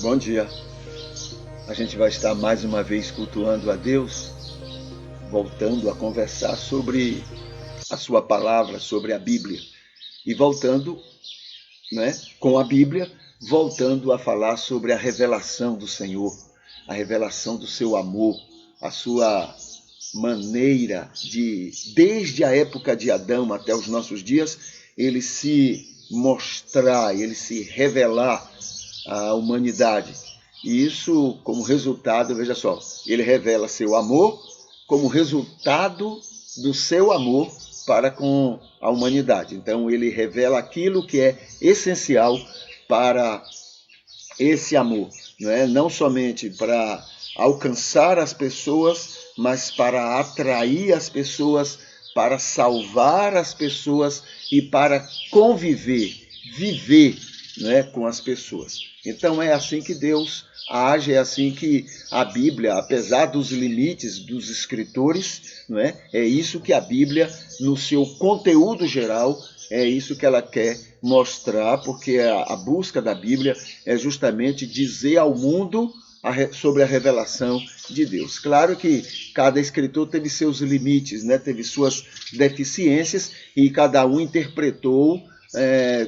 Bom dia. A gente vai estar mais uma vez cultuando a Deus, voltando a conversar sobre a sua palavra, sobre a Bíblia. E voltando, com a Bíblia, voltando a falar sobre a revelação do Senhor, a revelação do seu amor, a sua maneira de, desde a época de Adão até os nossos dias, ele se mostrar, ele se revelar à humanidade. E isso, como resultado, veja só, ele revela seu amor como resultado do seu amor para com a humanidade. Então, ele revela aquilo que é essencial para esse amor, não somente para alcançar as pessoas, mas para atrair as pessoas, para salvar as pessoas e para conviver, viver com as pessoas. Então é assim que Deus age, é assim que a Bíblia, apesar dos limites dos escritores, é isso que a Bíblia, no seu conteúdo geral, é isso que ela quer mostrar, porque a busca da Bíblia é justamente dizer ao mundo sobre a revelação de Deus. Claro que cada escritor teve seus limites, teve suas deficiências, e cada um interpretou,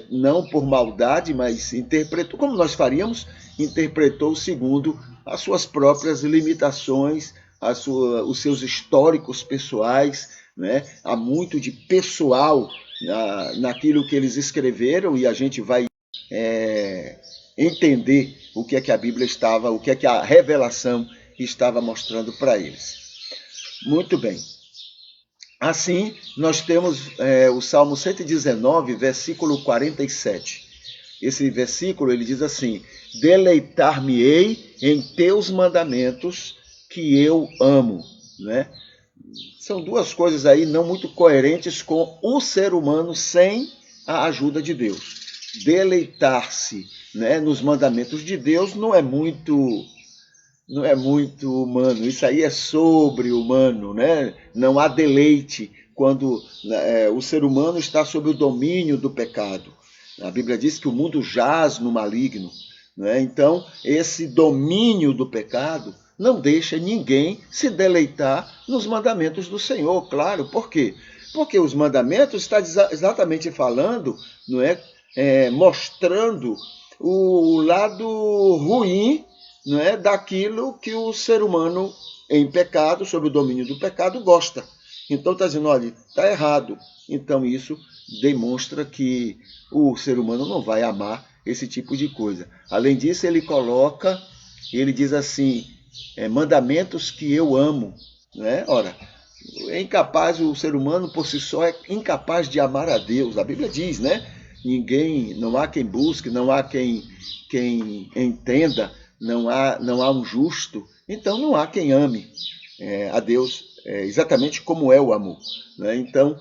não por maldade, mas interpretou, como nós faríamos, interpretou segundo as suas próprias limitações, os seus históricos pessoais. Há muito de pessoal naquilo que eles escreveram, e a gente vai entender o que é que a Bíblia estava, o que é que a revelação estava mostrando para eles. Muito bem. Assim, nós temos o Salmo 119, versículo 47. Esse versículo, ele diz assim: deleitar-me-ei em teus mandamentos que eu amo. São duas coisas aí não muito coerentes com o ser humano sem a ajuda de Deus. Deleitar-se nos mandamentos de Deus não é muito humano. Isso aí é sobre-humano. Não há deleite quando o ser humano está sob o domínio do pecado. A Bíblia diz que o mundo jaz no maligno. Então, esse domínio do pecado não deixa ninguém se deleitar nos mandamentos do Senhor. Claro, por quê? Porque os mandamentos estão exatamente falando, mostrando o lado ruim, daquilo que o ser humano em pecado, sob o domínio do pecado, gosta. Então está dizendo, olha, está errado. Então isso demonstra que o ser humano não vai amar esse tipo de coisa. Além disso, ele diz assim, mandamentos que eu amo. Ora, é incapaz, o ser humano por si só é incapaz de amar a Deus. A Bíblia diz, não há quem busque, não há quem entenda, não há um justo, então não há quem ame a Deus exatamente como é o amor. Então,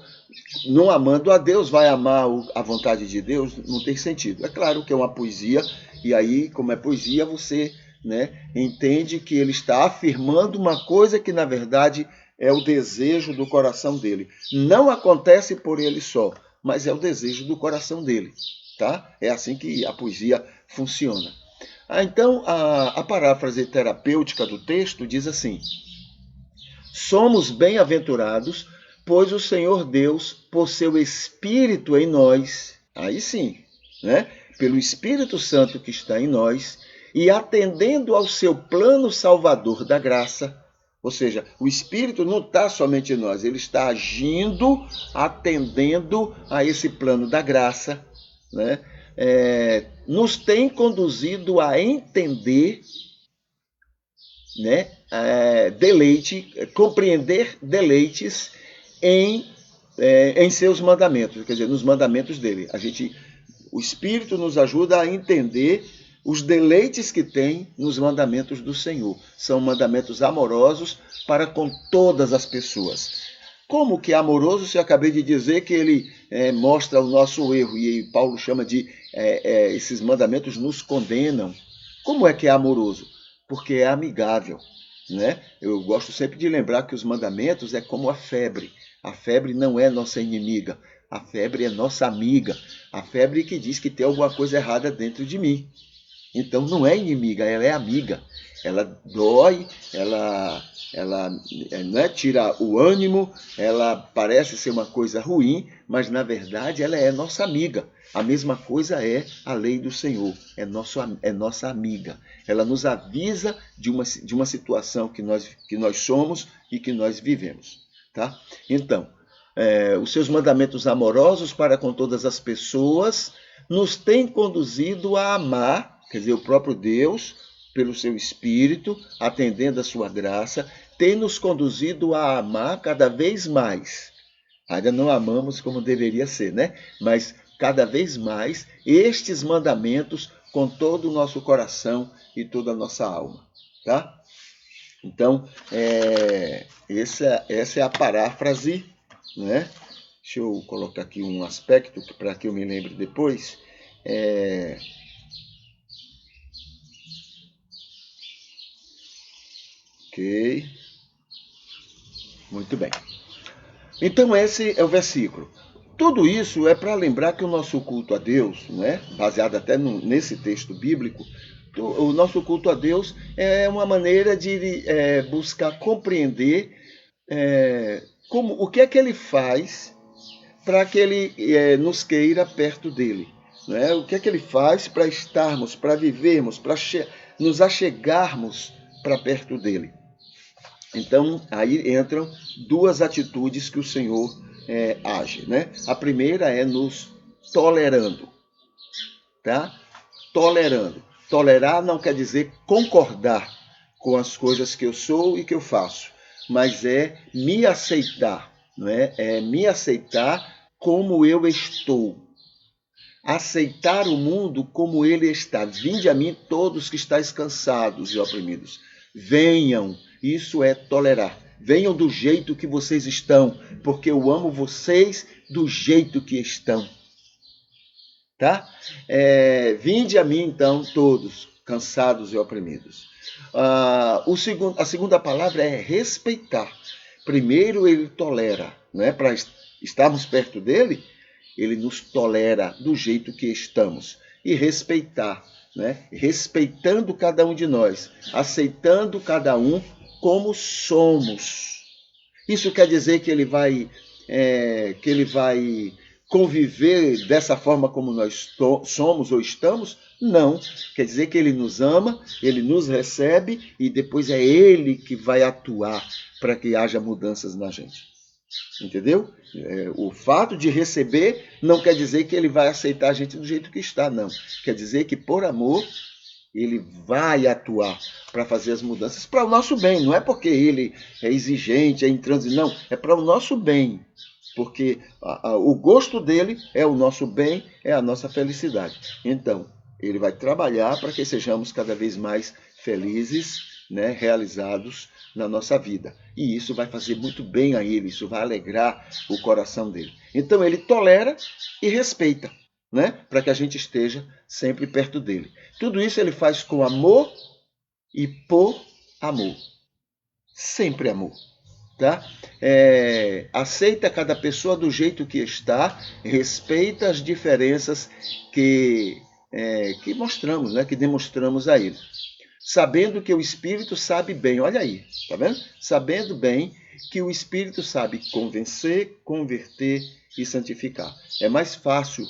não amando a Deus, vai amar a vontade de Deus? Não tem sentido. É claro que é uma poesia, e aí, como é poesia, você entende que ele está afirmando uma coisa que, na verdade, é o desejo do coração dele. Não acontece por ele só, mas é o desejo do coração dele. Tá? É assim que a poesia funciona. Então, a paráfrase terapêutica do texto diz assim: somos bem-aventurados, pois o Senhor Deus, por seu Espírito em nós, aí sim, pelo Espírito Santo que está em nós, e atendendo ao seu plano salvador da graça, ou seja, o Espírito não está somente em nós, ele está agindo, atendendo a esse plano da graça, nos tem conduzido a entender, compreender deleites em seus mandamentos, quer dizer, nos mandamentos dele. O Espírito nos ajuda a entender os deleites que tem nos mandamentos do Senhor. São mandamentos amorosos para com todas as pessoas. Como que é amoroso se eu acabei de dizer que ele mostra o nosso erro, e Paulo chama de esses mandamentos nos condenam. Como é que é amoroso? Porque é amigável. Eu gosto sempre de lembrar que os mandamentos é como a febre. A febre não é nossa inimiga, a febre é nossa amiga. A febre que diz que tem alguma coisa errada dentro de mim. Então não é inimiga, ela é amiga. Ela dói, ela não é, tira o ânimo, ela parece ser uma coisa ruim, mas na verdade ela é nossa amiga. A mesma coisa é a lei do Senhor, é nossa amiga. Ela nos avisa de uma situação que nós somos e que nós vivemos. Tá? Então, os seus mandamentos amorosos para com todas as pessoas nos têm conduzido a amar, quer dizer, o próprio Deus, pelo seu Espírito, atendendo a sua graça, tem nos conduzido a amar cada vez mais. Ainda não amamos como deveria ser, né? Mas cada vez mais estes mandamentos com todo o nosso coração e toda a nossa alma, tá? Então, essa é a paráfrase, né? Deixa eu colocar aqui um aspecto para que eu me lembre depois. Ok. Muito bem. Então, esse é o versículo. Tudo isso é para lembrar que o nosso culto a Deus, né, baseado até nesse texto bíblico, o nosso culto a Deus é uma maneira de buscar compreender o que é que Ele faz para que Ele nos queira perto dele. Né? O que é que Ele faz para estarmos, para vivermos, para nos achegarmos para perto dele. Então, aí entram duas atitudes que o Senhor age. Né? A primeira é nos tolerando. Tá? Tolerando. Tolerar não quer dizer concordar com as coisas que eu sou e que eu faço, mas é me aceitar. Não é? É me aceitar como eu estou. Aceitar o mundo como ele está. Vinde a mim todos que estáis cansados e oprimidos. Venham. Isso é tolerar. Venham do jeito que vocês estão, porque eu amo vocês do jeito que estão. Tá? Vinde a mim, então, todos, cansados e oprimidos. A segunda palavra é respeitar. Primeiro, ele tolera. Né? Para estarmos perto dele, ele nos tolera do jeito que estamos. E respeitar. Né? Respeitando cada um de nós. Aceitando cada um como somos. Isso quer dizer que ele vai conviver dessa forma como nós somos ou estamos? Não. Quer dizer que ele nos ama, ele nos recebe e depois é ele que vai atuar para que haja mudanças na gente. Entendeu? O fato de receber não quer dizer que ele vai aceitar a gente do jeito que está, não. Quer dizer que por amor ele vai atuar para fazer as mudanças para o nosso bem. Não é porque ele é exigente, é intransigente, não. É para o nosso bem. Porque o gosto dele é o nosso bem, é a nossa felicidade. Então, ele vai trabalhar para que sejamos cada vez mais felizes, né, realizados na nossa vida. E isso vai fazer muito bem a ele, isso vai alegrar o coração dele. Então, ele tolera e respeita, né, para que a gente esteja sempre perto dele. Tudo isso ele faz com amor e por amor. Sempre amor. Tá? Aceita cada pessoa do jeito que está, respeita as diferenças que mostramos, né? Que demonstramos a ele. Sabendo que o Espírito sabe bem, olha aí, tá vendo? Sabendo bem que o Espírito sabe convencer, converter e santificar. É mais fácil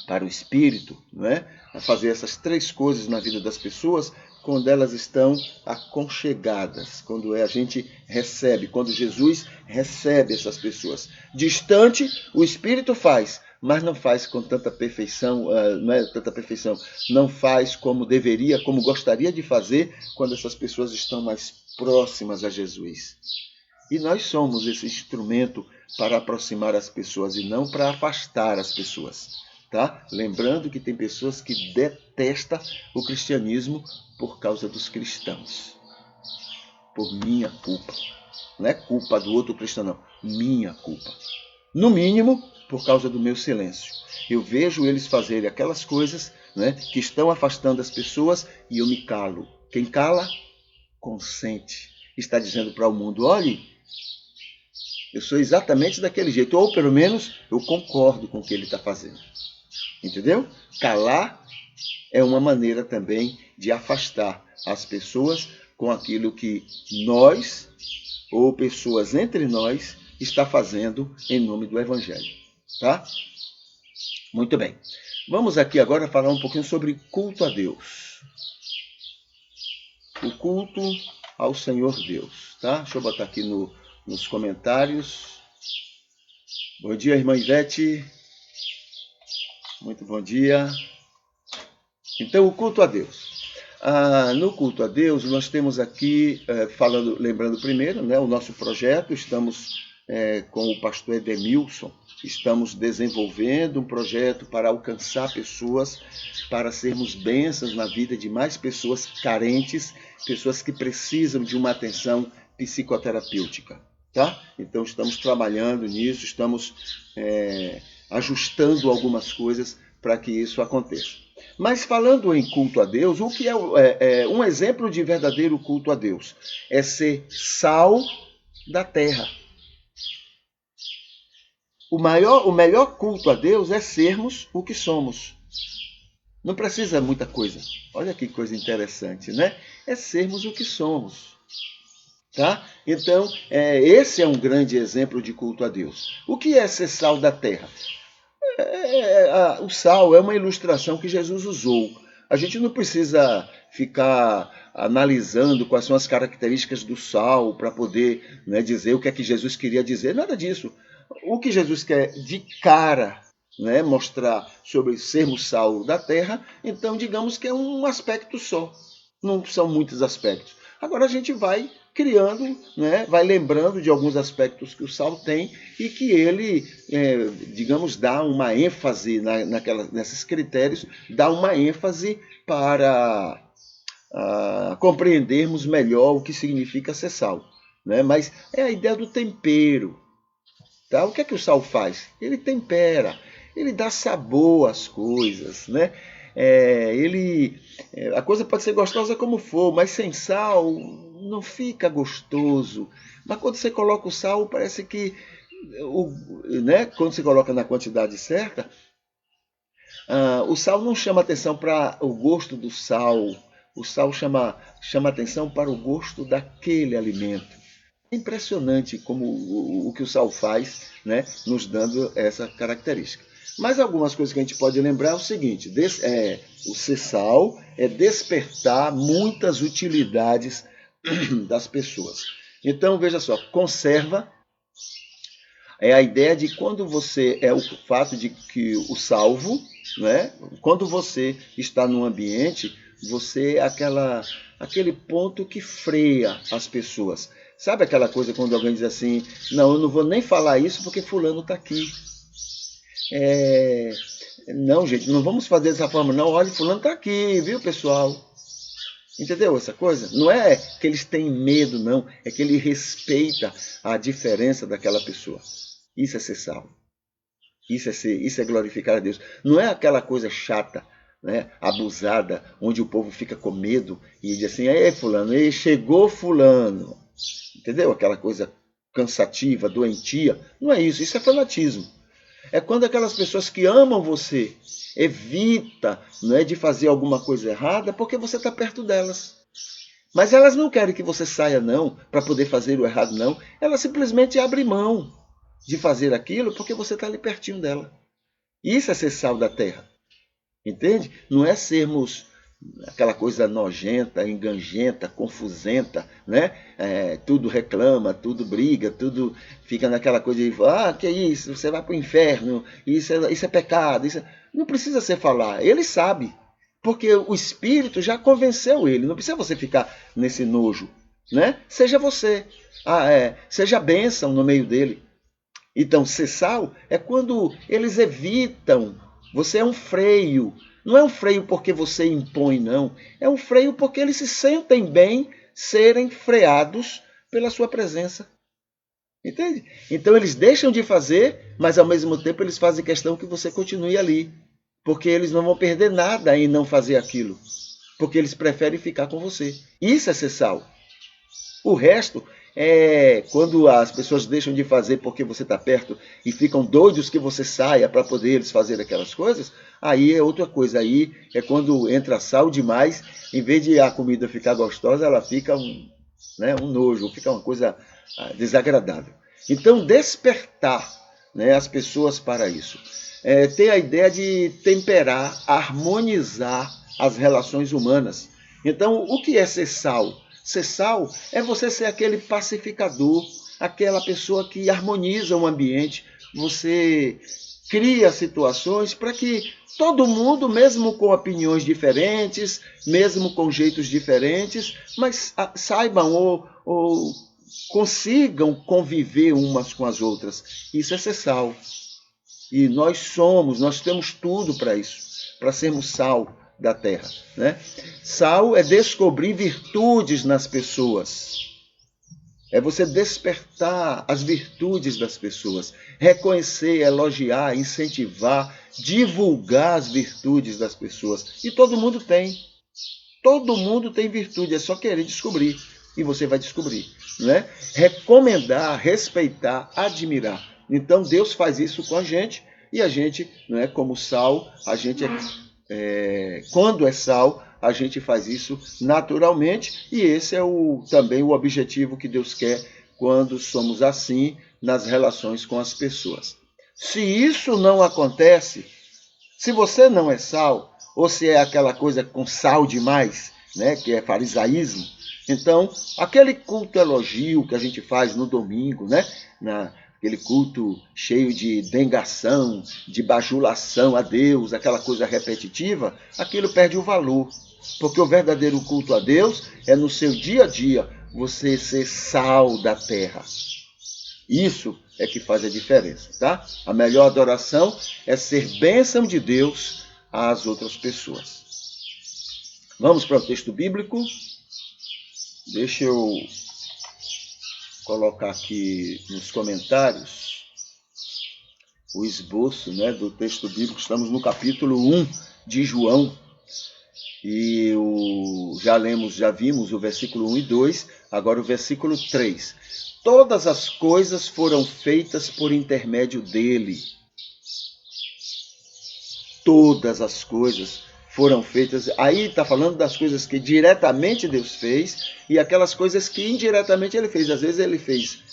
para o Espírito, não é? Fazer essas três coisas na vida das pessoas quando elas estão aconchegadas, quando a gente recebe, quando Jesus recebe essas pessoas. Distante, o Espírito faz, mas não faz com tanta perfeição, não é tanta perfeição, não faz como deveria, como gostaria de fazer quando essas pessoas estão mais próximas a Jesus. E nós somos esse instrumento para aproximar as pessoas e não para afastar as pessoas. Tá? Lembrando que tem pessoas que detestam o cristianismo por causa dos cristãos. Por minha culpa. Não é culpa do outro cristão, não. Minha culpa. No mínimo, por causa do meu silêncio. Eu vejo eles fazerem aquelas coisas, né, que estão afastando as pessoas e eu me calo. Quem cala, consente. Está dizendo para o mundo, olhe, eu sou exatamente daquele jeito. Ou pelo menos eu concordo com o que ele está fazendo. Entendeu? Calar é uma maneira também de afastar as pessoas com aquilo que nós, ou pessoas entre nós, está fazendo em nome do Evangelho. Tá? Muito bem. Vamos aqui agora falar um pouquinho sobre culto a Deus. O culto ao Senhor Deus. Tá? Deixa eu botar aqui nos comentários. Bom dia, irmã Ivete. Muito bom dia. Então, o culto a Deus. No culto a Deus, nós temos aqui, lembrando primeiro, né, o nosso projeto. Estamos com o pastor Edemilson, estamos desenvolvendo um projeto para alcançar pessoas, para sermos bênçãos na vida de mais pessoas carentes, pessoas que precisam de uma atenção psicoterapêutica. Tá? Então, estamos trabalhando nisso, estamos ajustando algumas coisas para que isso aconteça. Mas falando em culto a Deus, o que é um exemplo de verdadeiro culto a Deus? É ser sal da terra. O melhor culto a Deus é sermos o que somos. Não precisa muita coisa. Olha que coisa interessante, né? É sermos o que somos. Tá? Então, esse é um grande exemplo de culto a Deus. O que é ser sal da terra? O sal é uma ilustração que Jesus usou. A gente não precisa ficar analisando quais são as características do sal para poder, né, dizer o que é que Jesus queria dizer. Nada disso. O que Jesus quer de cara, né, mostrar sobre sermos sal da terra, então digamos que é um aspecto só. Não são muitos aspectos. Agora a gente vai criando, né, vai lembrando de alguns aspectos que o sal tem e que ele, digamos, dá uma ênfase nesses critérios, dá uma ênfase para compreendermos melhor o que significa ser sal. Né? Mas é a ideia do tempero. Tá? O que é que o sal faz? Ele tempera, ele dá sabor às coisas, né? A coisa pode ser gostosa como for, mas sem sal não fica gostoso. Mas quando você coloca o sal, parece que, né, quando você coloca na quantidade certa, o sal não chama atenção para o gosto do sal. O sal chama atenção para o gosto daquele alimento. É impressionante como o que o sal faz, né, nos dando essa característica. Mas algumas coisas que a gente pode lembrar é o seguinte: o ser sal é despertar muitas utilidades das pessoas. Então, veja só, conserva é a ideia de quando você o fato de que o salvo, né, quando você está num ambiente, você é aquele ponto que freia as pessoas. Sabe aquela coisa quando alguém diz assim: não, eu não vou nem falar isso porque fulano está aqui. Não, gente, não vamos fazer dessa forma, não. Olha, fulano está aqui, viu, pessoal? Entendeu essa coisa? Não é que eles têm medo, não. É que ele respeita a diferença daquela pessoa. Isso é ser salvo. Isso é glorificar a Deus. Não é aquela coisa chata, né, abusada, onde o povo fica com medo e diz assim: ei, fulano, ei, chegou fulano. Entendeu? Aquela coisa cansativa, doentia. Não é isso. Isso é fanatismo. É quando aquelas pessoas que amam você evita, né, de fazer alguma coisa errada porque você está perto delas. Mas elas não querem que você saia, não, para poder fazer o errado, não. Elas simplesmente abrem mão de fazer aquilo porque você está ali pertinho dela. Isso é ser sal da terra. Entende? Não é sermos aquela coisa nojenta, engangenta, confusenta, né? Tudo reclama, tudo briga, tudo fica naquela coisa de que é isso, você vai para o inferno, isso é pecado. Não precisa você falar, ele sabe, porque o Espírito já convenceu ele, não precisa você ficar nesse nojo, né? Seja você, seja bênção no meio dele. Então, ser sal é quando eles evitam, você é um freio. Não é um freio porque você impõe, não. É um freio porque eles se sentem bem serem freados pela sua presença. Entende? Então eles deixam de fazer, mas ao mesmo tempo eles fazem questão que você continue ali. Porque eles não vão perder nada em não fazer aquilo. Porque eles preferem ficar com você. Isso é ser sal. O resto quando as pessoas deixam de fazer porque você está perto e ficam doidos que você saia para poder eles fazer aquelas coisas, aí é outra coisa. Aí é quando entra sal demais, em vez de a comida ficar gostosa, ela fica um nojo, fica uma coisa desagradável. Então, despertar, né, as pessoas para isso. Tem a ideia de temperar, harmonizar as relações humanas. Então, o que é ser sal? Ser sal é você ser aquele pacificador, aquela pessoa que harmoniza o ambiente. Você cria situações para que todo mundo, mesmo com opiniões diferentes, mesmo com jeitos diferentes, mas saibam ou consigam conviver umas com as outras. Isso é ser sal. E nós temos tudo para isso, para sermos sal da terra, né? Sal é descobrir virtudes nas pessoas. É você despertar as virtudes das pessoas, reconhecer, elogiar, incentivar, divulgar as virtudes das pessoas. E todo mundo tem. Todo mundo tem virtude, é só querer descobrir. E você vai descobrir, né? Recomendar, respeitar, admirar. Então Deus faz isso com a gente, e a gente, né, como sal, a gente quando é sal, a gente faz isso naturalmente, e esse é também o objetivo que Deus quer quando somos assim nas relações com as pessoas. Se isso não acontece, se você não é sal, ou se é aquela coisa com sal demais, né, que é farisaísmo, então aquele culto elogio que a gente faz no domingo, né, aquele culto cheio de dengação, de bajulação a Deus, aquela coisa repetitiva, aquilo perde o valor. Porque o verdadeiro culto a Deus é no seu dia a dia você ser sal da terra. Isso é que faz a diferença, tá? A melhor adoração é ser bênção de Deus às outras pessoas. Vamos para o texto bíblico. Deixa eu colocar aqui nos comentários o esboço, né, do texto bíblico. Estamos no capítulo 1 de João. E já vimos o versículo 1 e 2, agora o versículo 3. Todas as coisas foram feitas por intermédio dele. Todas as coisas foram feitas. Aí está falando das coisas que diretamente Deus fez e aquelas coisas que indiretamente ele fez.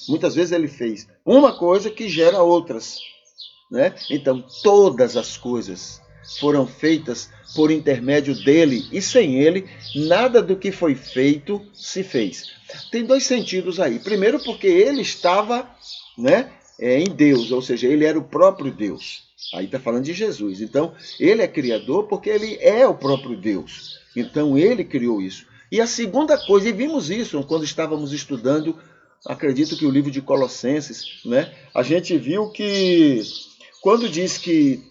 Muitas vezes ele fez uma coisa que gera outras, né? Então, todas as coisas foram feitas por intermédio dele, e sem ele, nada do que foi feito se fez. Tem dois sentidos aí. Primeiro, porque ele estava, né, em Deus, ou seja, ele era o próprio Deus. Aí está falando de Jesus. Então, ele é criador porque ele é o próprio Deus. Então, ele criou isso. E a segunda coisa, e vimos isso quando estávamos estudando, acredito que o livro de Colossenses, né? A gente viu que quando diz que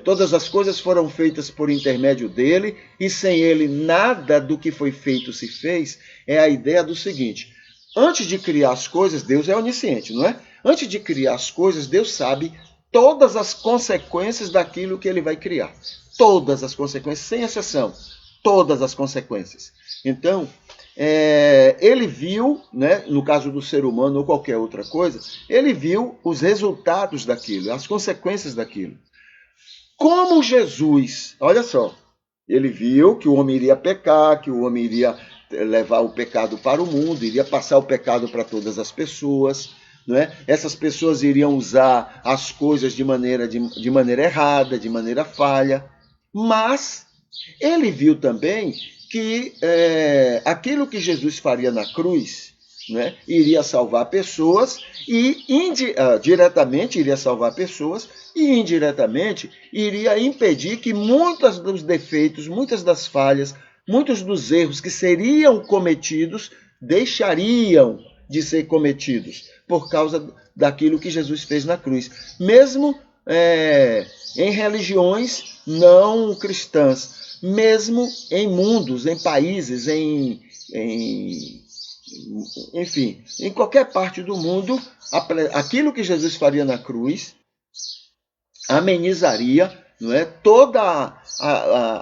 todas as coisas foram feitas por intermédio dele, e sem ele nada do que foi feito se fez, é a ideia do seguinte: antes de criar as coisas, Deus é onisciente, não é? Antes de criar as coisas, Deus sabe todas as consequências daquilo que ele vai criar. Todas as consequências, sem exceção. Todas as consequências. Então, ele viu, né, no caso do ser humano ou qualquer outra coisa, ele viu os resultados daquilo, as consequências daquilo. Como Jesus, olha só, ele viu que o homem iria pecar, que o homem iria levar o pecado para o mundo, iria passar o pecado para todas as pessoas, né? Essas pessoas iriam usar as coisas de maneira errada, de maneira falha, mas ele viu também que aquilo que Jesus faria na cruz, né, iria salvar pessoas e diretamente iria salvar pessoas e indiretamente iria impedir que muitos dos defeitos, muitas das falhas, muitos dos erros que seriam cometidos deixariam de ser cometidos por causa daquilo que Jesus fez na cruz. Mesmo em religiões não cristãs, mesmo em mundos, em países, enfim, em qualquer parte do mundo, aquilo que Jesus faria na cruz amenizaria, não é, todas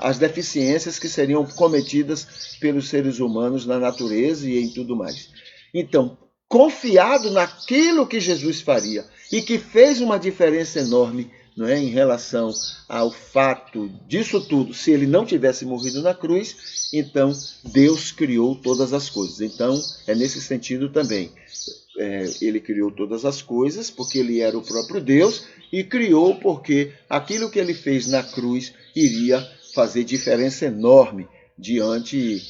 as deficiências que seriam cometidas pelos seres humanos na natureza e em tudo mais. Então, confiado naquilo que Jesus faria e que fez uma diferença enorme, não é, em relação ao fato disso tudo. Se ele não tivesse morrido na cruz, então Deus criou todas as coisas. Então, é nesse sentido também. Ele criou todas as coisas porque ele era o próprio Deus e criou porque aquilo que ele fez na cruz iria fazer diferença enorme diante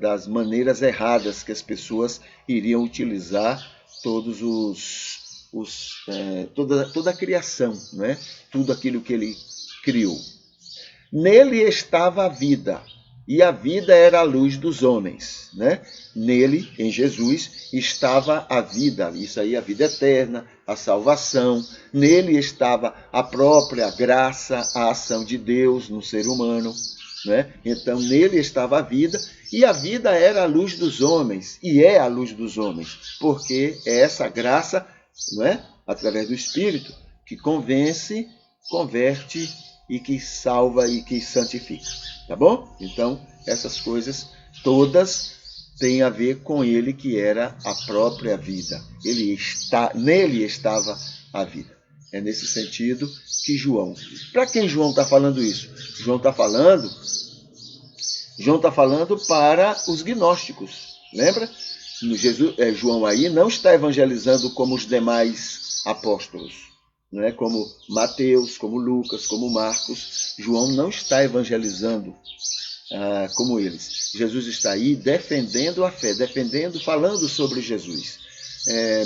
das maneiras erradas que as pessoas iriam utilizar toda a criação, né? Tudo aquilo que ele criou. Nele estava a vida, e a vida era a luz dos homens, né? Nele, em Jesus, estava a vida, isso aí, a vida eterna, a salvação. Nele estava a própria graça, a ação de Deus no ser humano, né? Então, nele estava a vida, e a vida era a luz dos homens, e é a luz dos homens, porque é essa graça, não é? Através do Espírito, que convence, converte e que salva e que santifica. Tá bom? Então, essas coisas todas têm a ver com ele, que era a própria vida. Nele estava a vida. É nesse sentido que João... Para quem João está falando isso? João está falando para os gnósticos. Lembra? João aí não está evangelizando como os demais apóstolos, né? Como Mateus, como Lucas, como Marcos. João não está evangelizando como eles. Jesus está aí defendendo a fé, falando sobre Jesus,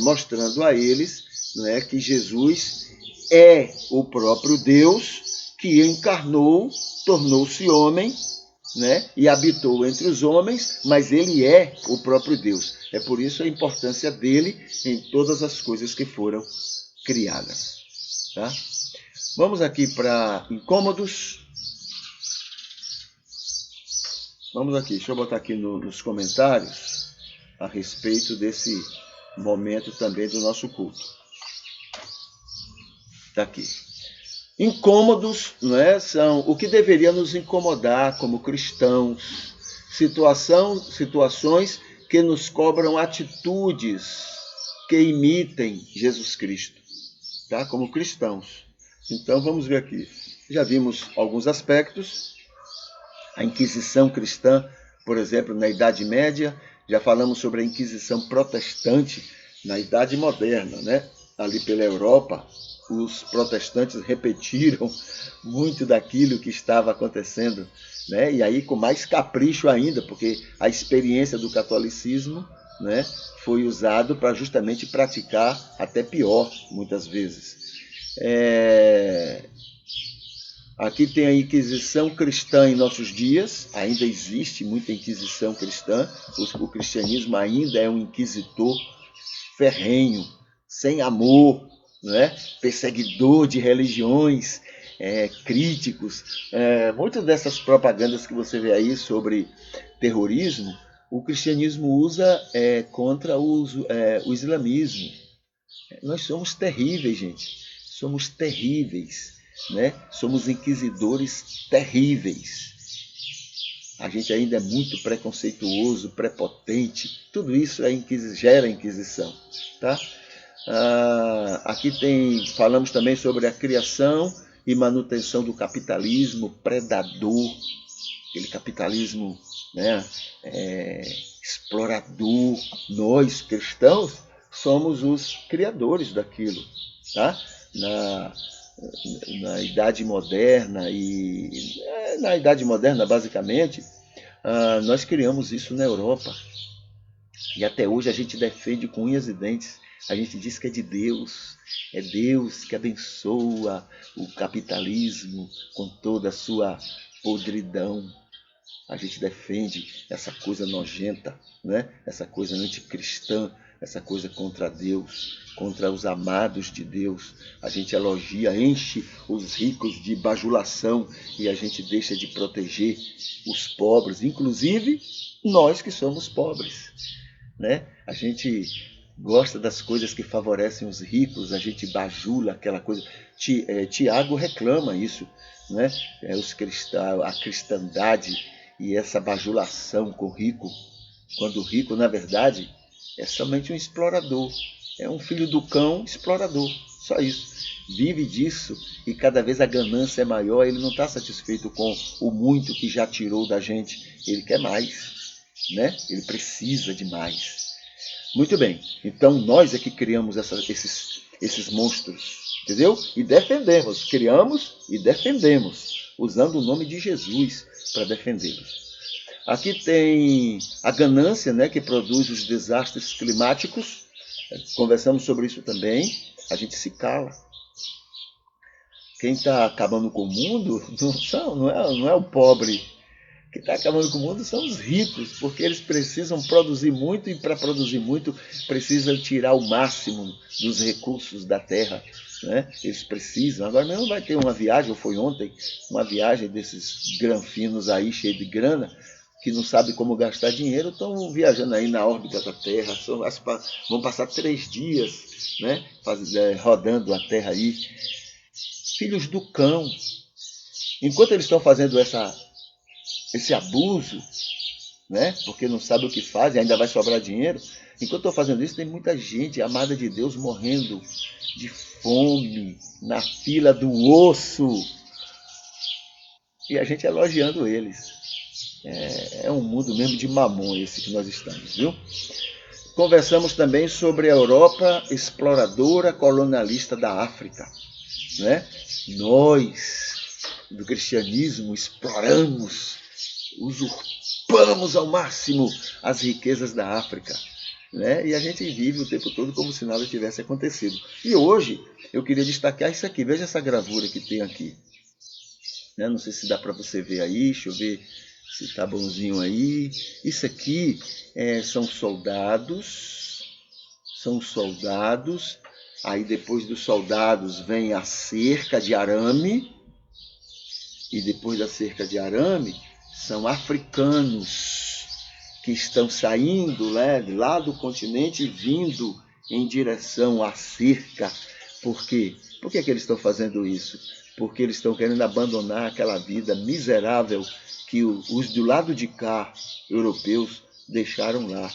mostrando a eles, né, que Jesus é o próprio Deus que encarnou, tornou-se homem, né, e habitou entre os homens, mas ele é o próprio Deus. É por isso a importância dele em todas as coisas que foram criadas. Tá? Vamos aqui para incômodos. Vamos aqui, deixa eu botar aqui nos comentários a respeito desse momento também do nosso culto. Está aqui. Incômodos, não é? São o que deveria nos incomodar como cristãos. Situações que nos cobram atitudes que imitem Jesus Cristo, tá? Como cristãos. Então vamos ver aqui. Já vimos alguns aspectos. A Inquisição cristã, por exemplo, na Idade Média. Já falamos sobre a Inquisição protestante na Idade Moderna, né? Ali pela Europa, os protestantes repetiram muito daquilo que estava acontecendo, né? E aí com mais capricho ainda, porque a experiência do catolicismo, né, foi usado para justamente praticar até pior, muitas vezes. Aqui tem a Inquisição cristã em nossos dias, ainda existe muita Inquisição cristã, o cristianismo ainda é um inquisitor ferrenho, sem amor, né? Perseguidor de religiões, críticos. Muitas dessas propagandas que você vê aí sobre terrorismo, o cristianismo usa contra o islamismo. Nós somos terríveis, gente. Somos terríveis, né? Somos inquisidores terríveis. A gente ainda é muito preconceituoso, prepotente. Tudo isso gera inquisição, tá? Aqui falamos também sobre a criação e manutenção do capitalismo predador, aquele capitalismo, né, explorador. Nós, cristãos, somos os criadores daquilo, tá? Na Idade Moderna na Idade Moderna, basicamente, nós criamos isso na Europa. E até hoje a gente defende com unhas e dentes. A gente diz que é de Deus. É Deus que abençoa o capitalismo com toda a sua podridão. A gente defende essa coisa nojenta, né? Essa coisa anticristã, essa coisa contra Deus, contra os amados de Deus. A gente elogia, enche os ricos de bajulação e a gente deixa de proteger os pobres, inclusive nós que somos pobres, né? A gente gosta das coisas que favorecem os ricos, a gente bajula aquela coisa. Tiago reclama isso, né? A cristandade e essa bajulação com o rico, quando o rico, na verdade, é somente um explorador. É um filho do cão explorador, só isso. Vive disso e cada vez a ganância é maior, ele não está satisfeito com o muito que já tirou da gente, ele quer mais, né? Ele precisa de mais. Muito bem, então nós é que criamos esses monstros, entendeu? E defendemos, criamos e defendemos, usando o nome de Jesus para defendê-los. Aqui tem a ganância, né, que produz os desastres climáticos. Conversamos sobre isso também. A gente se cala. Quem está acabando com o mundo não é o pobre. Quem está acabando com o mundo são os ricos, porque eles precisam produzir muito e para produzir muito precisam tirar o máximo dos recursos da terra. Né? Eles precisam. Agora mesmo vai ter uma viagem, ou foi ontem, uma viagem desses granfinos aí, cheio de grana, que não sabe como gastar dinheiro, estão viajando aí na órbita da Terra, vão passar 3 dias, né, rodando a Terra aí. Filhos do cão. Enquanto eles estão fazendo esse abuso, né, porque não sabe o que fazem, ainda vai sobrar dinheiro, enquanto estão fazendo isso, tem muita gente amada de Deus morrendo de fome, na fila do osso, e a gente elogiando eles. É um mundo mesmo de mamon esse que nós estamos, viu? Conversamos também sobre a Europa exploradora colonialista da África, né? Nós, do cristianismo, exploramos, usurpamos ao máximo as riquezas da África, né? E a gente vive o tempo todo como se nada tivesse acontecido. E hoje eu queria destacar isso aqui. Veja essa gravura que tem aqui. Né? Não sei se dá para você ver aí, deixa eu ver se está bonzinho aí. Isso aqui são soldados. Aí depois dos soldados vem a cerca de arame. E depois da cerca de arame são africanos que estão saindo, né, lá do continente e vindo em direção à cerca. Por quê? Por que eles estão fazendo isso? Porque eles estão querendo abandonar aquela vida miserável que os do lado de cá, europeus, deixaram lá.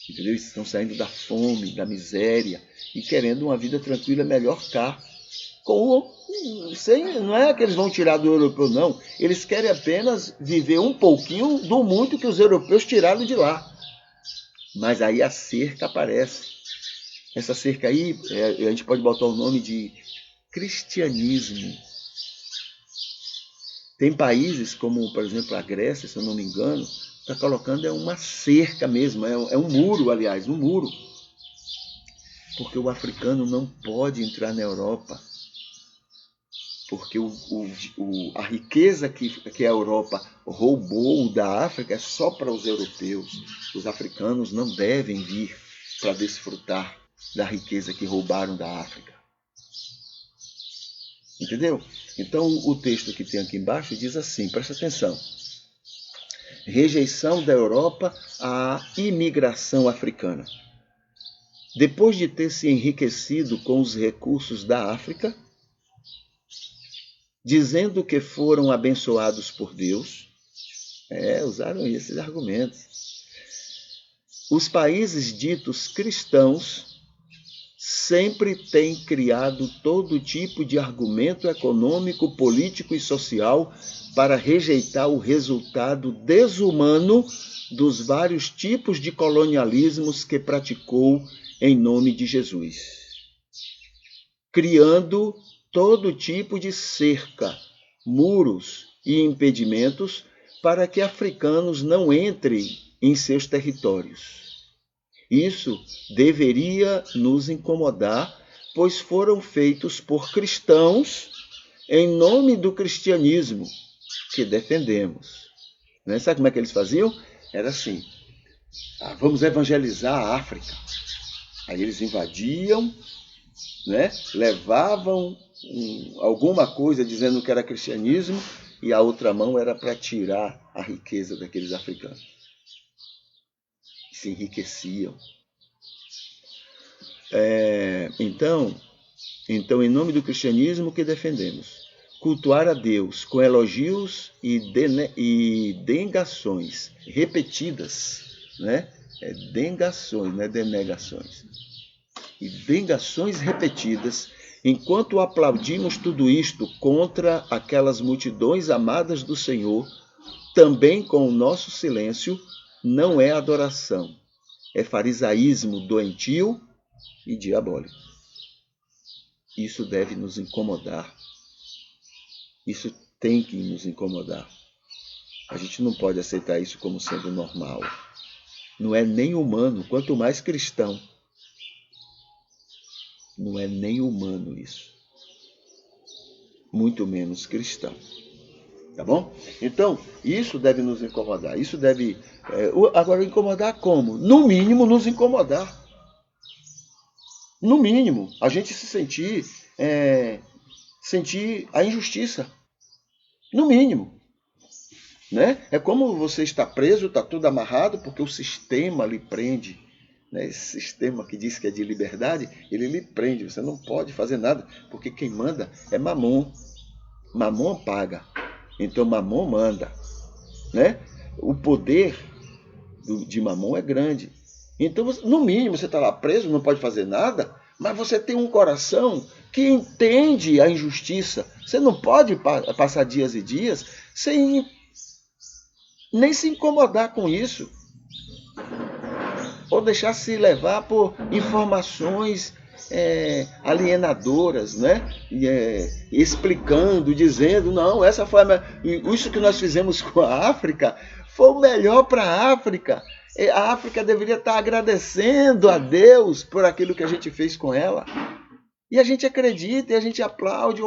Entendeu? Eles estão saindo da fome, da miséria e querendo uma vida tranquila, melhor cá. Não é que eles vão tirar do europeu, não. Eles querem apenas viver um pouquinho do muito que os europeus tiraram de lá. Mas aí a cerca aparece. Essa cerca aí, a gente pode botar o nome de cristianismo. Tem países como, por exemplo, a Grécia, se eu não me engano, está colocando uma cerca mesmo, é um muro, aliás, um muro. Porque o africano não pode entrar na Europa. Porque a riqueza que a Europa roubou da África é só para os europeus. Os africanos não devem vir para desfrutar da riqueza que roubaram da África. Entendeu? Então o texto que tem aqui embaixo diz assim, presta atenção. Rejeição da Europa à imigração africana. Depois de ter se enriquecido com os recursos da África, dizendo que foram abençoados por Deus, usaram esses argumentos. Os países ditos cristãos sempre têm criado todo tipo de argumento econômico, político e social para rejeitar o resultado desumano dos vários tipos de colonialismos que praticou em nome de Jesus, criando todo tipo de cerca, muros e impedimentos para que africanos não entrem em seus territórios. Isso deveria nos incomodar, pois foram feitos por cristãos em nome do cristianismo que defendemos. Né? Sabe como é que eles faziam? Era assim, vamos evangelizar a África. Aí eles invadiam, né? Levavam alguma coisa dizendo que era cristianismo e a outra mão era para tirar a riqueza daqueles africanos. Se enriqueciam. Então, em nome do cristianismo que defendemos, cultuar a Deus com elogios e denegações repetidas, né? É dengações, não é denegações. E dengações repetidas, enquanto aplaudimos tudo isto contra aquelas multidões amadas do Senhor, também com o nosso silêncio, não é adoração, é farisaísmo doentio e diabólico. Isso deve nos incomodar. Isso tem que nos incomodar. A gente não pode aceitar isso como sendo normal. Não é nem humano, quanto mais cristão. Não é nem humano isso. Muito menos cristão. Tá bom? Então, isso deve nos incomodar. Isso deve... agora, incomodar como? No mínimo, nos incomodar. No mínimo, a gente se sentir a injustiça. No mínimo. Né? É como você está preso, está tudo amarrado, porque o sistema lhe prende. Né? Esse sistema que diz que é de liberdade, ele lhe prende. Você não pode fazer nada, porque quem manda é Mamon. Mamon paga. Então Mamon manda. Né? O poder de Mamon é grande. Então, no mínimo, você está lá preso, não pode fazer nada, mas você tem um coração que entende a injustiça. Você não pode passar dias e dias sem nem se incomodar com isso. Ou deixar se levar por informações alienadoras, né? Explicando, dizendo, não, essa foi isso que nós fizemos com a África foi o melhor para a África. A África deveria estar agradecendo a Deus por aquilo que a gente fez com ela. E a gente acredita, e a gente aplaude,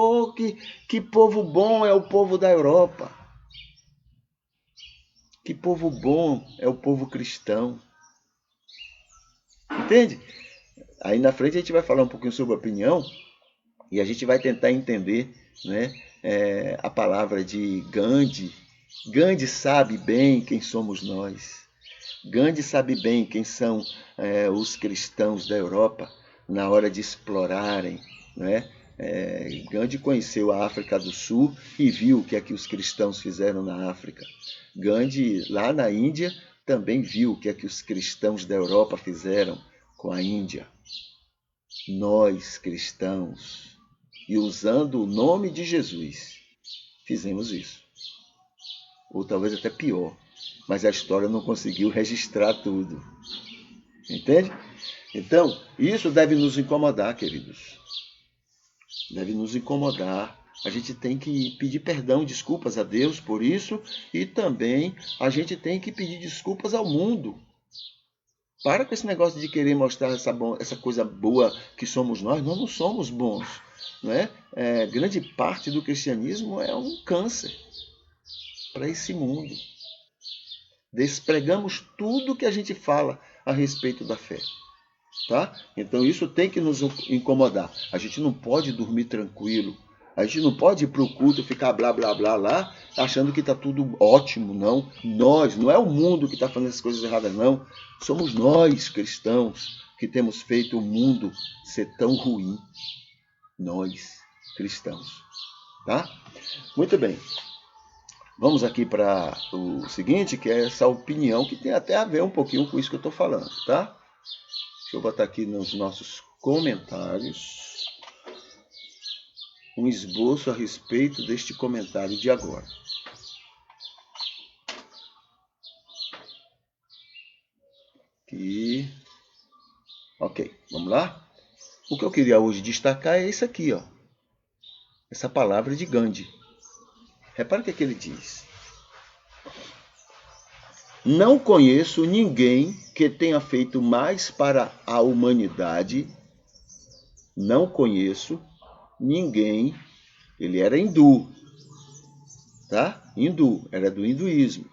que povo bom é o povo da Europa. Que povo bom é o povo cristão. Entende? Aí na frente a gente vai falar um pouquinho sobre a opinião e a gente vai tentar entender, né, a palavra de Gandhi. Gandhi sabe bem quem somos nós. Gandhi sabe bem quem são os cristãos da Europa na hora de explorarem, né? Gandhi conheceu a África do Sul e viu o que é que os cristãos fizeram na África. Gandhi, lá na Índia, também viu o que é que os cristãos da Europa fizeram com a Índia. Nós, cristãos, e usando o nome de Jesus, fizemos isso. Ou talvez até pior, mas a história não conseguiu registrar tudo. Entende? Então, isso deve nos incomodar, queridos. Deve nos incomodar. A gente tem que pedir perdão, desculpas a Deus por isso, e também a gente tem que pedir desculpas ao mundo. Para com esse negócio de querer mostrar essa coisa boa que somos nós. Nós não somos bons. Né? Grande parte do cristianismo é um câncer para esse mundo. Despregamos tudo que a gente fala a respeito da fé. Tá? Então isso tem que nos incomodar. A gente não pode dormir tranquilo. A gente não pode ir para o culto e ficar blá blá blá lá, achando que está tudo ótimo, não. Nós, não é o mundo que está fazendo essas coisas erradas, não. Somos nós, cristãos, que temos feito o mundo ser tão ruim. Nós, cristãos. Tá? Muito bem. Vamos aqui para o seguinte, que é essa opinião que tem até a ver um pouquinho com isso que eu estou falando, tá? Deixa eu botar aqui nos nossos comentários um esboço a respeito deste comentário de agora. Aqui. Ok, vamos lá? O que eu queria hoje destacar é isso aqui, ó. Essa palavra de Gandhi. Repara o que ele diz. Não conheço ninguém que tenha feito mais para a humanidade. Não conheço ninguém. Ele era hindu, tá? Hindu, era do hinduísmo.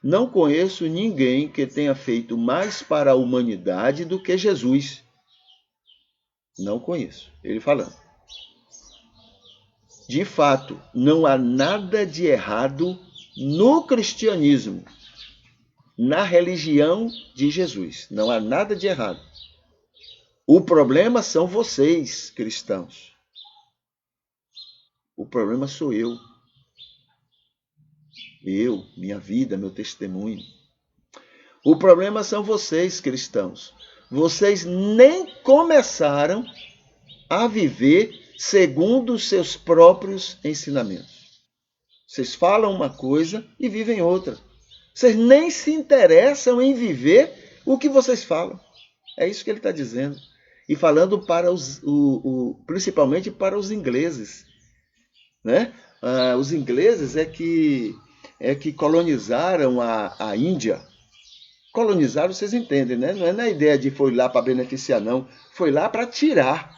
Não conheço ninguém que tenha feito mais para a humanidade do que Jesus. Não conheço. Ele falando. De fato, não há nada de errado no cristianismo, na religião de Jesus. Não há nada de errado. O problema são vocês, cristãos. O problema sou eu. Eu, minha vida, meu testemunho. O problema são vocês, cristãos. Vocês nem começaram a viver segundo os seus próprios ensinamentos. Vocês falam uma coisa e vivem outra. Vocês nem se interessam em viver o que vocês falam. É isso que ele está dizendo. E falando para principalmente para os ingleses. Né? Os ingleses é que colonizaram a Índia. Colonizaram, vocês entendem, né? Não é na ideia de foi lá para beneficiar, não. Foi lá para tirar,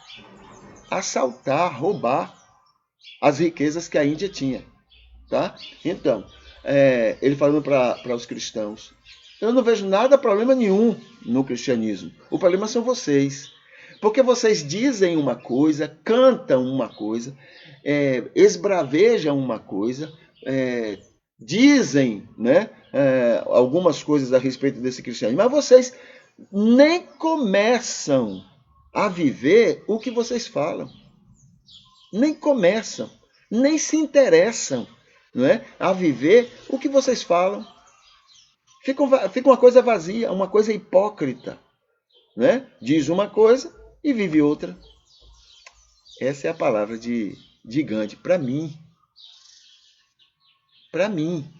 assaltar, roubar as riquezas que a Índia tinha. Tá? Então, ele falando para os cristãos, eu não vejo problema nenhum no cristianismo. O problema são vocês. Porque vocês dizem uma coisa, cantam uma coisa, esbravejam uma coisa, dizem, né, algumas coisas a respeito desse cristianismo, mas vocês nem começam a viver o que vocês falam. Nem começam, nem se interessam, não é, a viver o que vocês falam. Fica uma coisa vazia, uma coisa hipócrita. Né? Diz uma coisa e vive outra. Essa é a palavra de Gandhi para mim. Para mim.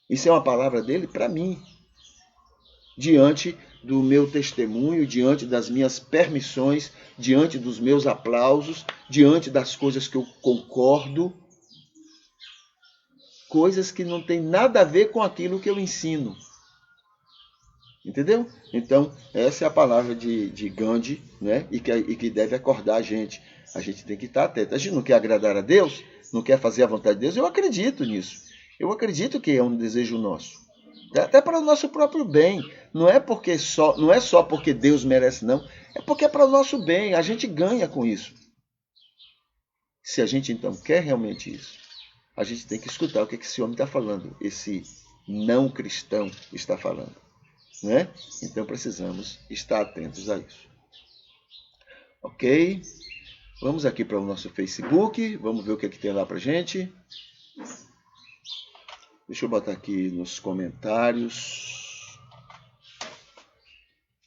Isso é uma palavra dele para mim. Diante do meu testemunho, diante das minhas permissões, diante dos meus aplausos, diante das coisas que eu concordo, coisas que não tem nada a ver com aquilo que eu ensino. Entendeu? Então, essa é a palavra de Gandhi, né? E que deve acordar a gente. A gente tem que estar atento. A gente não quer agradar a Deus, não quer fazer a vontade de Deus. Eu acredito nisso. Eu acredito que é um desejo nosso. Até para o nosso próprio bem. Não é só porque Deus merece, não. É porque é para o nosso bem. A gente ganha com isso. Se a gente, então, quer realmente isso, a gente tem que escutar o que esse homem está falando. Esse não cristão está falando. Né? Então precisamos estar atentos a isso. Ok? Vamos aqui para o nosso Facebook. Vamos ver o que tem lá para gente. Deixa eu botar aqui nos comentários.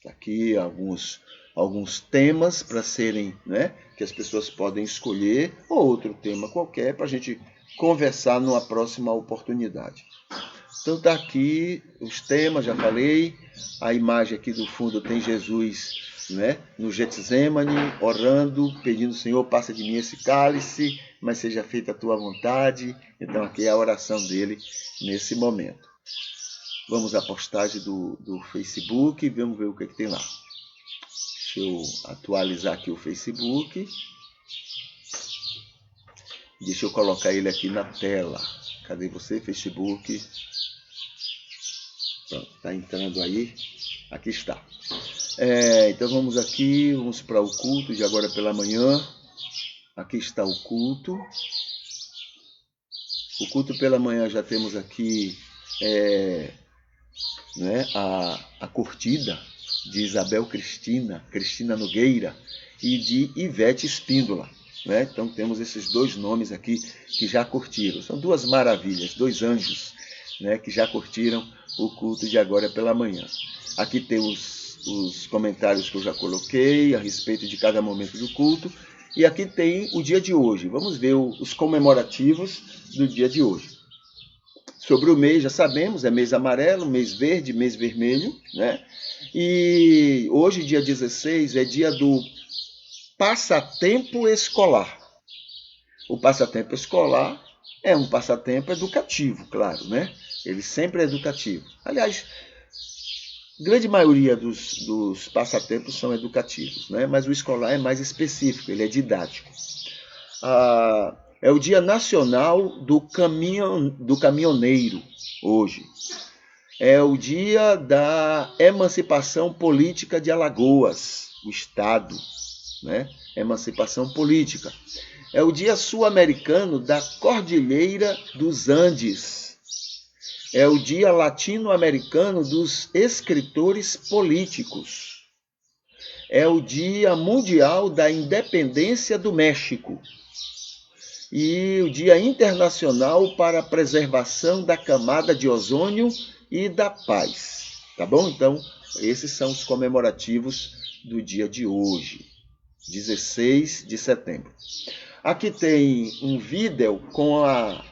Aqui alguns temas para serem, né? Que as pessoas podem escolher, ou outro tema qualquer para a gente conversar numa próxima oportunidade. Então está aqui os temas, já falei. A imagem aqui do fundo tem Jesus, né, no Getsemane, orando, pedindo, Senhor, passa de mim esse cálice, mas seja feita a tua vontade. Então aqui é a oração dele nesse momento. Vamos à postagem do Facebook e vamos ver o que tem lá. Deixa eu atualizar aqui o Facebook. Deixa eu colocar ele aqui na tela. Cadê você, Facebook? Pronto, está entrando aí. Aqui está. Então vamos aqui, vamos para o culto de agora pela manhã. Aqui está o culto. O culto pela manhã já temos aqui né, a curtida de Isabel Cristina Nogueira e de Ivete Espíndola. Né? Então temos esses dois nomes aqui que já curtiram. São duas maravilhas, dois anjos, né, que já curtiram o culto de agora pela manhã. Aqui tem os comentários que eu já coloquei a respeito de cada momento do culto. E aqui tem o dia de hoje. Vamos ver os comemorativos do dia de hoje. Sobre o mês, já sabemos, é mês amarelo, mês verde, mês vermelho. Né? E hoje, dia 16, é dia do passatempo escolar. O passatempo escolar é um passatempo educativo, claro, né? Ele sempre é educativo. Aliás, a grande maioria dos passatempos são educativos, né? Mas o escolar é mais específico, ele é didático. É o Dia Nacional do Caminhoneiro, hoje. É o Dia da Emancipação Política de Alagoas, o Estado, né? Emancipação política. É o Dia Sul-Americano da Cordilheira dos Andes. É o Dia Latino-Americano dos Escritores Políticos. É o Dia Mundial da Independência do México. E o Dia Internacional para a Preservação da Camada de Ozônio e da Paz. Tá bom? Então, esses são os comemorativos do dia de hoje, 16 de setembro. Aqui tem um vídeo com a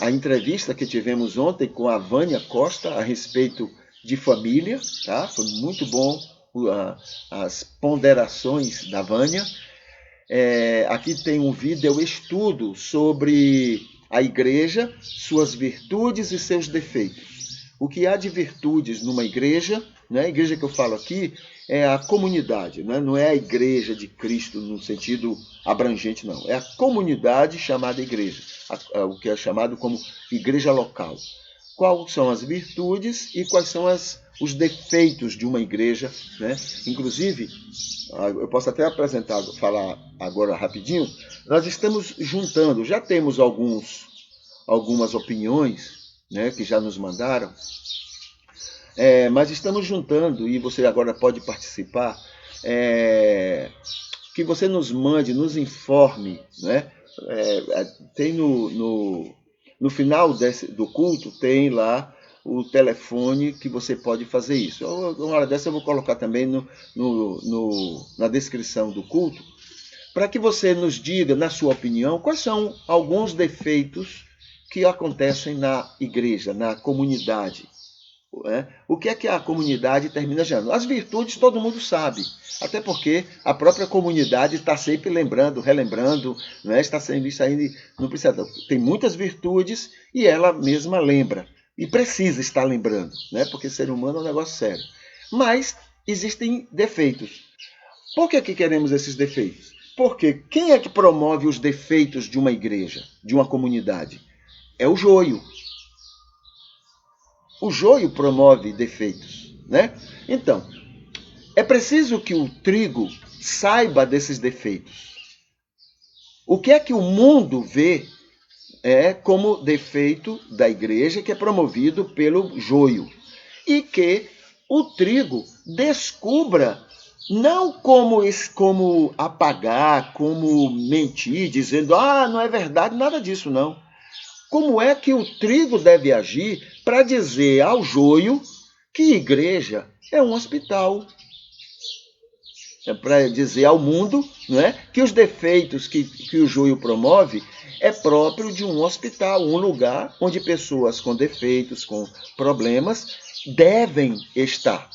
entrevista que tivemos ontem com a Vânia Costa a respeito de família, tá? Foi muito bom as ponderações da Vânia. Aqui tem um vídeo estudo sobre a igreja, suas virtudes e seus defeitos. O que há de virtudes numa igreja, né? A igreja que eu falo aqui é a comunidade, né? Não é a igreja de Cristo no sentido abrangente, não. É a comunidade chamada igreja, o que é chamado como igreja local. Quais são as virtudes e quais são os defeitos de uma igreja, né? Inclusive, eu posso até falar agora rapidinho, nós estamos juntando, já temos algumas opiniões, né, que já nos mandaram, mas estamos juntando, e você agora pode participar, que você nos mande, nos informe, né? Tem no final do culto, tem lá o telefone que você pode fazer isso. Uma hora dessa eu vou colocar também na descrição do culto, para que você nos diga, na sua opinião, quais são alguns defeitos que acontecem na igreja, na comunidade. O que é que a comunidade termina gerando? As virtudes todo mundo sabe, até porque a própria comunidade está sempre lembrando, relembrando, né? Está sendo isso aí, não precisa, tem muitas virtudes e ela mesma lembra, e precisa estar lembrando, né? Porque ser humano é um negócio sério. Mas existem defeitos. Por que queremos esses defeitos? Porque quem é que promove os defeitos de uma igreja, de uma comunidade? É o joio. O joio promove defeitos, né? Então, é preciso que o trigo saiba desses defeitos. O que é que o mundo vê como defeito da igreja, que é promovido pelo joio? E que o trigo descubra, não como apagar, como mentir, dizendo, não é verdade, nada disso não. Como é que o trigo deve agir para dizer ao joio que igreja é um hospital? É para dizer ao mundo, não é, que os defeitos que o joio promove é próprio de um hospital, um lugar onde pessoas com defeitos, com problemas, devem estar.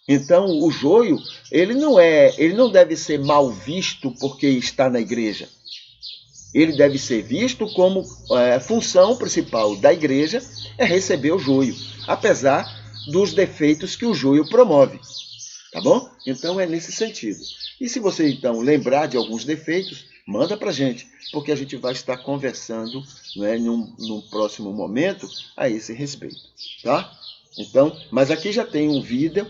Então, o joio, ele não deve ser mal visto porque está na igreja. Ele deve ser visto como a função principal da igreja é receber o joio, apesar dos defeitos que o joio promove. Tá bom? Então é nesse sentido. E se você então lembrar de alguns defeitos, manda para a gente, porque a gente vai estar conversando, né, num próximo momento a esse respeito. Tá? Então, mas aqui já tem um vídeo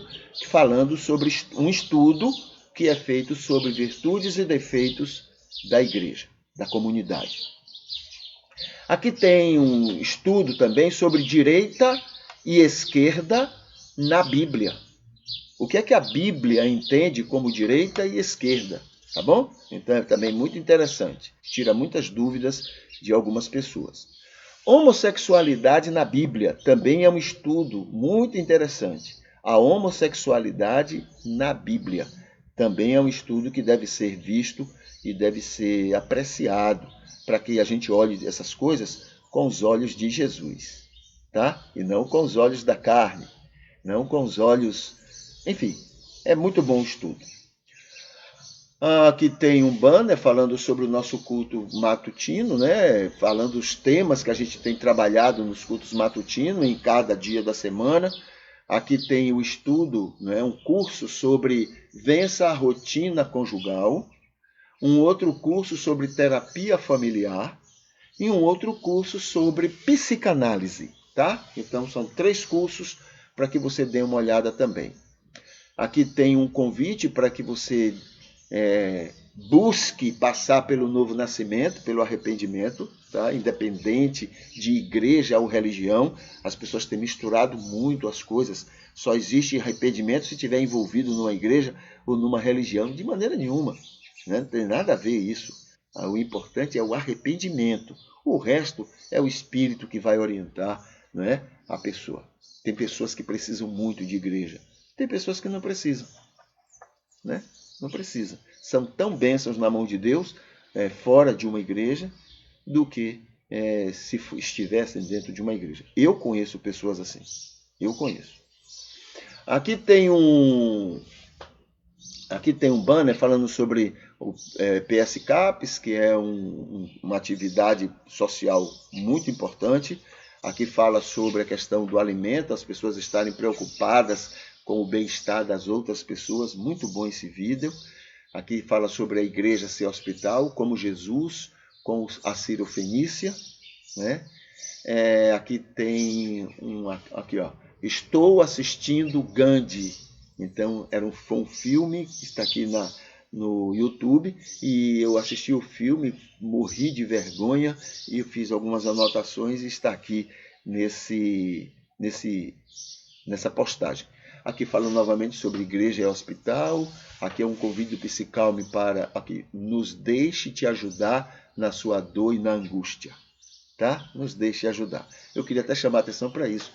falando sobre um estudo que é feito sobre virtudes e defeitos da igreja, da comunidade. Aqui tem um estudo também sobre direita e esquerda na Bíblia. O que é que a Bíblia entende como direita e esquerda? Tá bom? Então é também muito interessante. Tira muitas dúvidas de algumas pessoas. Homossexualidade na Bíblia também é um estudo muito interessante. A homossexualidade na Bíblia também é um estudo que deve ser visto e deve ser apreciado para que a gente olhe essas coisas com os olhos de Jesus, tá? E não com os olhos da carne, não com os olhos... Enfim, é muito bom o estudo. Aqui tem um banner falando sobre o nosso culto matutino, né? Falando os temas que a gente tem trabalhado nos cultos matutinos em cada dia da semana. Aqui tem o estudo, né? Um curso sobre vença a rotina conjugal, um outro curso sobre terapia familiar e um outro curso sobre psicanálise, tá? Então são 3 cursos para que você dê uma olhada também. Aqui tem um convite para que você busque passar pelo novo nascimento, pelo arrependimento, tá? Independente de igreja ou religião. As pessoas têm misturado muito as coisas. Só existe arrependimento se estiver envolvido numa igreja ou numa religião. De maneira nenhuma, né? Não tem nada a ver isso. O importante é o arrependimento. O resto é o Espírito que vai orientar, né, a pessoa. Tem pessoas que precisam muito de igreja. Tem pessoas que não precisam, né? Não precisam. São tão bênçãos na mão de Deus, fora de uma igreja, do que se estivessem dentro de uma igreja. Eu conheço pessoas assim. Eu conheço. Aqui tem um banner falando sobre o PS CAPES, que é uma atividade social muito importante. Aqui fala sobre a questão do alimento, as pessoas estarem preocupadas com o bem-estar das outras pessoas. Muito bom esse vídeo. Aqui fala sobre a igreja ser hospital, como Jesus, com a Sírio-Fenícia, né? Aqui tem aqui, ó. Estou assistindo Gandhi. Então, foi um filme que está aqui no YouTube, e eu assisti o filme, morri de vergonha, e eu fiz algumas anotações e está aqui nessa postagem. Aqui falando novamente sobre igreja e hospital. Aqui é um convite do Psicalme para nos deixe te ajudar na sua dor e na angústia. Tá? Nos deixe ajudar. Eu queria até chamar a atenção para isso.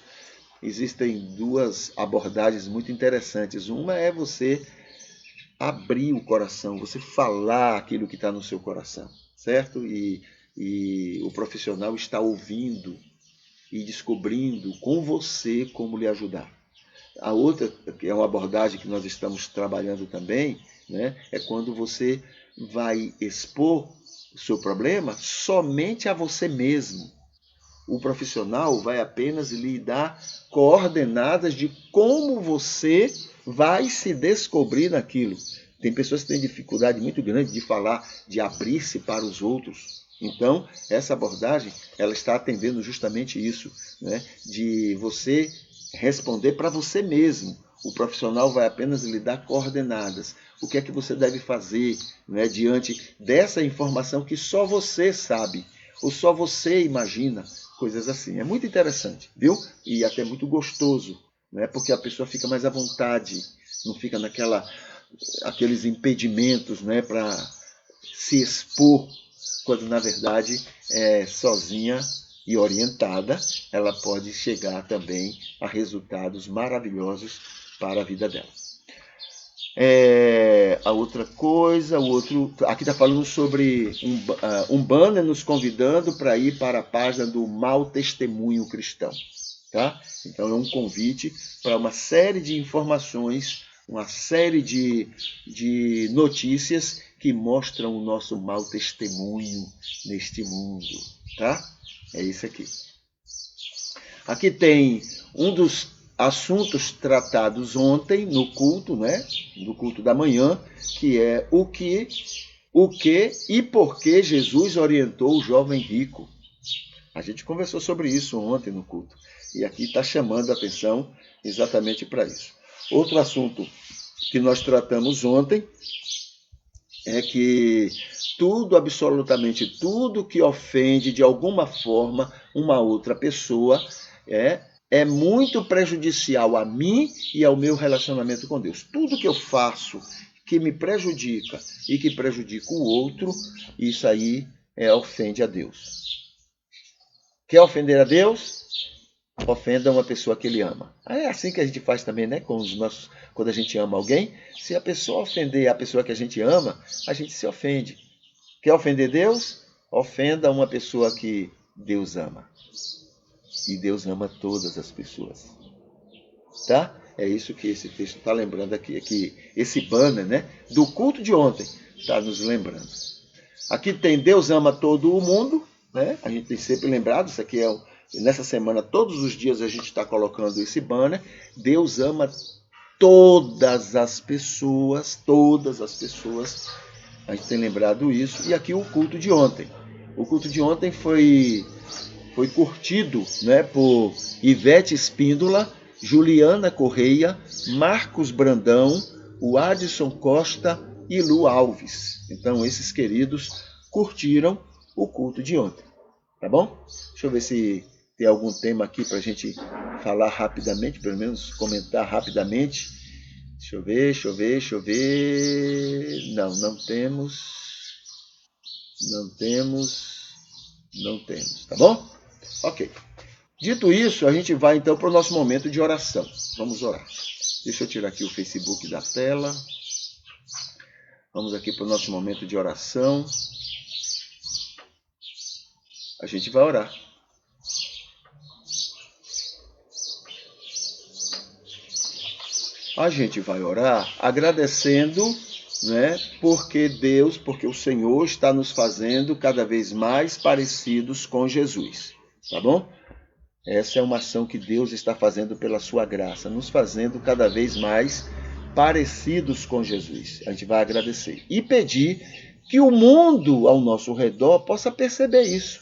Existem duas abordagens muito interessantes. Uma é você abrir o coração, você falar aquilo que está no seu coração, certo? E o profissional está ouvindo e descobrindo com você como lhe ajudar. A outra, que é uma abordagem que nós estamos trabalhando também, né, é quando você vai expor o seu problema somente a você mesmo. O profissional vai apenas lhe dar coordenadas de como você vai se descobrir naquilo. Tem pessoas que têm dificuldade muito grande de falar, de abrir-se para os outros. Então, essa abordagem, ela está atendendo justamente isso, né? De você responder para você mesmo. O profissional vai apenas lhe dar coordenadas. O que é que você deve fazer, né, diante dessa informação que só você sabe, ou só você imagina, coisas assim. É muito interessante, viu? E até muito gostoso, né? Porque a pessoa fica mais à vontade, não fica aqueles impedimentos, né, para se expor, quando na verdade sozinha e orientada, ela pode chegar também a resultados maravilhosos para a vida dela. A outra coisa, aqui está falando sobre um banner nos convidando para ir para a página do Mau Testemunho Cristão. Tá? Então é um convite para uma série de informações, uma série de notícias que mostram o nosso mau testemunho neste mundo. Tá? É isso aqui. Aqui tem um dos assuntos tratados ontem no culto, né? No culto da manhã, que é o que e por que Jesus orientou o jovem rico. A gente conversou sobre isso ontem no culto. E aqui está chamando a atenção exatamente para isso. Outro assunto que nós tratamos ontem é que absolutamente tudo que ofende de alguma forma uma outra pessoa é muito prejudicial a mim e ao meu relacionamento com Deus. Tudo que eu faço que me prejudica e que prejudica o outro, isso aí ofende a Deus. Quer ofender a Deus? Ofenda uma pessoa que ele ama. É assim que a gente faz também, né? Quando a gente ama alguém, se a pessoa ofender a pessoa que a gente ama, a gente se ofende. Quer ofender Deus? Ofenda uma pessoa que Deus ama. E Deus ama todas as pessoas. Tá? É isso que esse texto está lembrando aqui. Que esse banner, né, do culto de ontem está nos lembrando. Aqui tem Deus ama todo o mundo, né? A gente tem sempre lembrado, isso aqui nessa semana, todos os dias a gente está colocando esse banner. Deus ama todas as pessoas, todas as pessoas. A gente tem lembrado isso. E aqui o culto de ontem. O culto de ontem foi curtido, né, por Ivete Espíndola, Juliana Correia, Marcos Brandão, o Adson Costa e Lu Alves. Então, esses queridos curtiram o culto de ontem. Tá bom? Deixa eu ver se tem algum tema aqui para a gente falar rapidamente, pelo menos comentar rapidamente. Deixa eu ver. Não temos. Tá bom? Ok. Dito isso, a gente vai então para o nosso momento de oração. Vamos orar. Deixa eu tirar aqui o Facebook da tela. Vamos aqui para o nosso momento de oração. A gente vai orar. A gente vai orar agradecendo, né, porque o Senhor está nos fazendo cada vez mais parecidos com Jesus, tá bom? Essa é uma ação que Deus está fazendo pela sua graça, nos fazendo cada vez mais parecidos com Jesus. A gente vai agradecer e pedir que o mundo ao nosso redor possa perceber isso,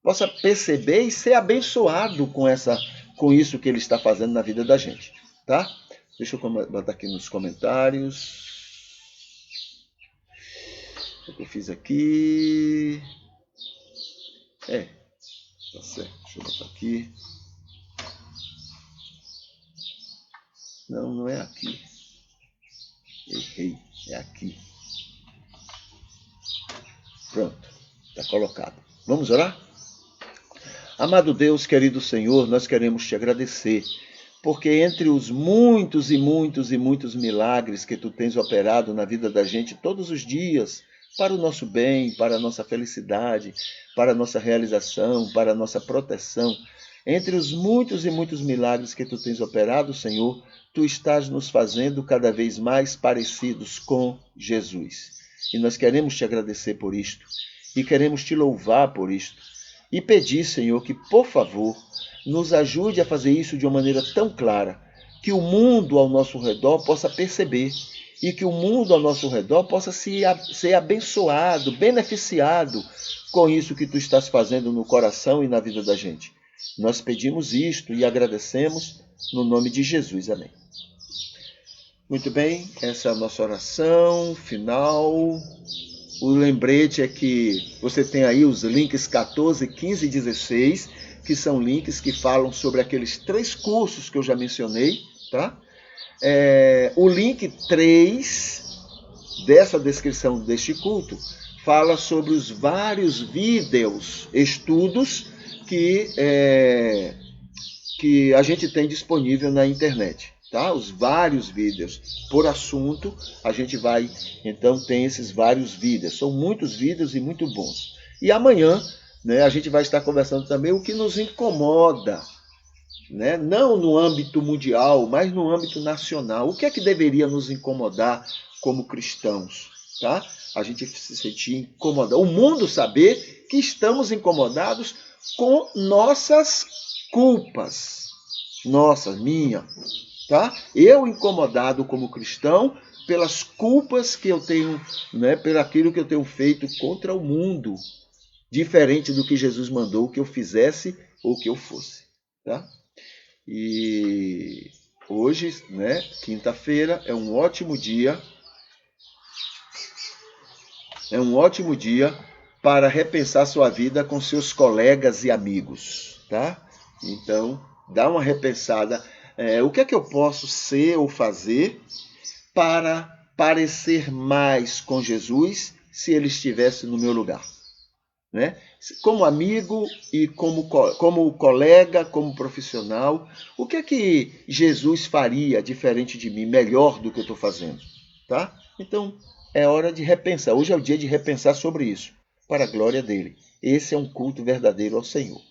possa perceber e ser abençoado com isso que Ele está fazendo na vida da gente, tá? Deixa eu botar aqui nos comentários. O que eu fiz aqui? Tá certo. Deixa eu botar aqui. Não é aqui. Errei. É aqui. Pronto. Está colocado. Vamos orar? Amado Deus, querido Senhor, nós queremos te agradecer, porque entre os muitos e muitos e muitos milagres que tu tens operado na vida da gente todos os dias, para o nosso bem, para a nossa felicidade, para a nossa realização, para a nossa proteção, entre os muitos e muitos milagres que tu tens operado, Senhor, tu estás nos fazendo cada vez mais parecidos com Jesus. E nós queremos te agradecer por isto, e queremos te louvar por isto, e pedir, Senhor, que, por favor, nos ajude a fazer isso de uma maneira tão clara, que o mundo ao nosso redor possa perceber e que o mundo ao nosso redor possa ser abençoado, beneficiado com isso que tu estás fazendo no coração e na vida da gente. Nós pedimos isto e agradecemos no nome de Jesus. Amém. Muito bem, essa é a nossa oração final. O lembrete é que você tem aí os links 14, 15 e 16, que são links que falam sobre aqueles 3 cursos que eu já mencionei, tá? O link 3 dessa descrição deste culto fala sobre os vários vídeos, estudos que a gente tem disponível na internet. Tá? Os vários vídeos por assunto, a gente vai, então tem esses vários vídeos, são muitos vídeos e muito bons. E amanhã, né, a gente vai estar conversando também o que nos incomoda, né? Não no âmbito mundial, mas no âmbito nacional. O que é que deveria nos incomodar como cristãos? Tá? A gente se sentir incomodado, o mundo saber que estamos incomodados com nossas culpas, minha. Tá? Eu incomodado como cristão pelas culpas que eu tenho, né, por aquilo que eu tenho feito contra o mundo, diferente do que Jesus mandou que eu fizesse ou que eu fosse. Tá? E hoje, né, quinta-feira, é um ótimo dia. É um ótimo dia para repensar sua vida com seus colegas e amigos. Tá? Então, dá uma repensada. O que é que eu posso ser ou fazer para parecer mais com Jesus se ele estivesse no meu lugar? Né? Como amigo e como colega, como profissional, o que é que Jesus faria diferente de mim, melhor do que eu estou fazendo? Tá? Então, é hora de repensar. Hoje é o dia de repensar sobre isso, para a glória dele. Esse é um culto verdadeiro ao Senhor.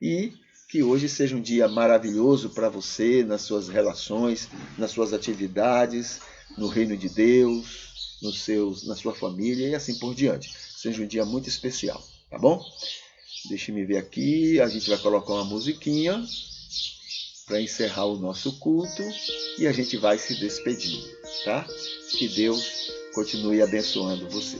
E que hoje seja um dia maravilhoso para você, nas suas relações, nas suas atividades, no reino de Deus, na sua família e assim por diante. Seja um dia muito especial, tá bom? Deixe-me ver aqui, a gente vai colocar uma musiquinha para encerrar o nosso culto e a gente vai se despedindo, tá? Que Deus continue abençoando você.